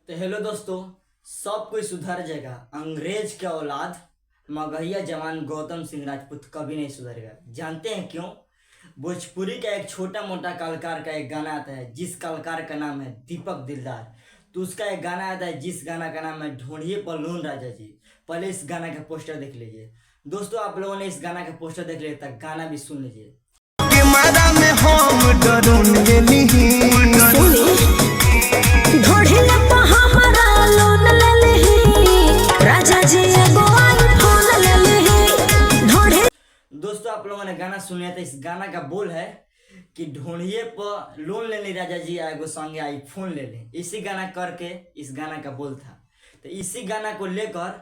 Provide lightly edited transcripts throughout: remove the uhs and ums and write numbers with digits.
तो हेलो दोस्तों, सब कोई सुधर जाएगा। अंग्रेज के औलाद मगहिया जवान गौतम सिंह राजपूत कभी नहीं सुधरेगा। जानते हैं क्यों? भोजपुरी का एक छोटा मोटा कलाकार का एक गाना आता है, जिस कलाकार का नाम है दीपक दिलदार। तो उसका एक गाना आता है जिस गाना का नाम है ढूंढिए पलून राजा जी। पहले इस गाना का पोस्टर देख लीजिए दोस्तों। आप लोगों ने इस गाना का पोस्टर देख लिया तक गाना भी सुन लीजिए। दोस्तों आप लोगों ने गाना सुना था। इस गाना का बोल है कि ढूंढिए पर लोन ले ली राजा जी, आएगो संगे आईफोन ले ले। इसी गाना करके इस गाना का बोल था। तो इसी गाना को लेकर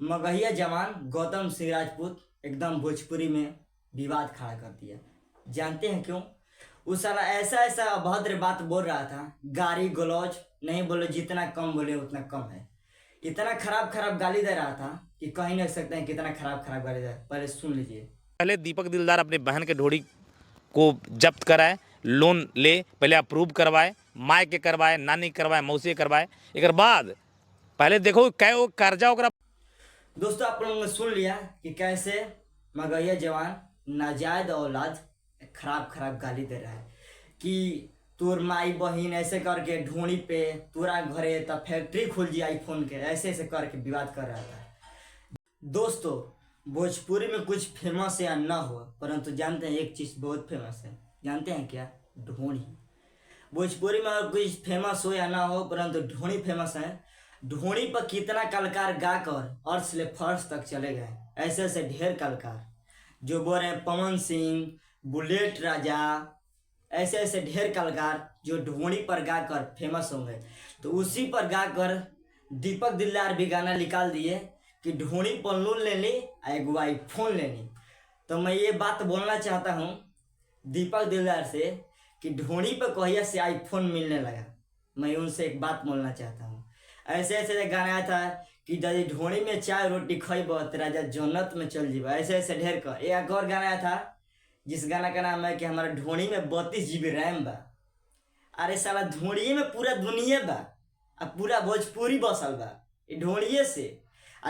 मगहिया जवान गौतम सिंह राजपूत एकदम भोजपुरी में विवाद खड़ा कर दिया। जानते हैं क्यों? उस साला ऐसा ऐसा अभद्र बात बोल रहा था, गाली गलौज नहीं बोले, जितना कम बोले उतना कम है। इतना खराब खराब गाली दे रहा था कि कहीं नहीं सकते हैं कितना खराब खराब गाली दे। पहले सुन लीजिए। पहले दीपक दिलदार अपने बहन के ढोड़ी को जब्त कराए, लोन ले, पहले अप्रूव करवाए, माय के करवाए, नानी करवाए, मौसी के करवाए, एक बाद पहले देखो कै वो कर्जा ओकरा। दोस्तों आप लोगों ने सुन लिया कि कैसे मगहिया जवान नाजायज औलाद खराब खराब गाली दे रहा है कि तोर माई बहन ऐसे करके ढूंढी पे तोरा घरे तब फैक्ट्री खुल जी आईफोन के, ऐसे ऐसे करके विवाद कर रहा था। दोस्तों भोजपुरी में कुछ फेमस या ना हो, परंतु जानते हैं एक चीज़ बहुत फेमस है। जानते हैं क्या? ढोणी। भोजपुरी में और कुछ फेमस हो या ना हो, परंतु ढोणी फेमस है। ढोणी पर कितना कलाकार गाकर अर्श से फर्श तक चले गए। ऐसे ऐसे ढेर कलाकार जो बोल रहे हैं, पवन सिंह, बुलेट राजा, ऐसे ऐसे ढेर कलाकार जो ढोणी पर गाकर फेमस होंगे। तो उसी पर गाकर दीपक दिलदार भी गाना निकाल दिए कि ढूंढी पर लोन ले ली, एगो आईफोन ले ली। तो मैं ये बात बोलना चाहता हूँ दीपक दिलदार से कि ढूंढी पर कहिया से आईफोन मिलने लगा। मैं उनसे एक बात बोलना चाहता हूँ। ऐसे ऐसे गाना आया था कि यदि ढूंढी में चाय रोटी खइब तो राजा जन्नत में चल जीब। ऐसे ऐसे ढेर कर एक और गाना आया था जिस गाना का नाम है कि हमारा ढूंढी में 32 GB रैम बा। अरे साला ढूंढिए में पूरा दुनिया बा, अब पूरा भोजपुरी बसल बा ढूंढिए से।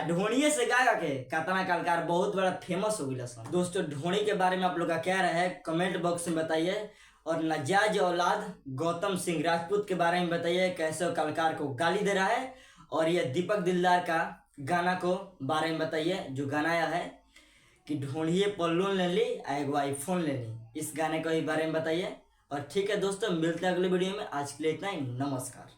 ढोणी से गा के कतना कलाकार बहुत बड़ा फेमस हो गया। दोस्तों ढोणी के बारे में आप लोग का क्या राय है कमेंट बॉक्स में बताइए। और नाजायज औलाद गौतम सिंह राजपूत के बारे में बताइए, कैसे कलाकार को गाली दे रहा है। और ये दीपक दिलदार का गाना को बारे में बताइए जो गाना आया है कि ढूंढिए पर लोन ले ली, एगो आईफोन ले ली। इस गाने को ही बारे में बताइए। और ठीक है दोस्तों, मिलते हैं अगले वीडियो में। आज के लिए इतना ही, नमस्कार।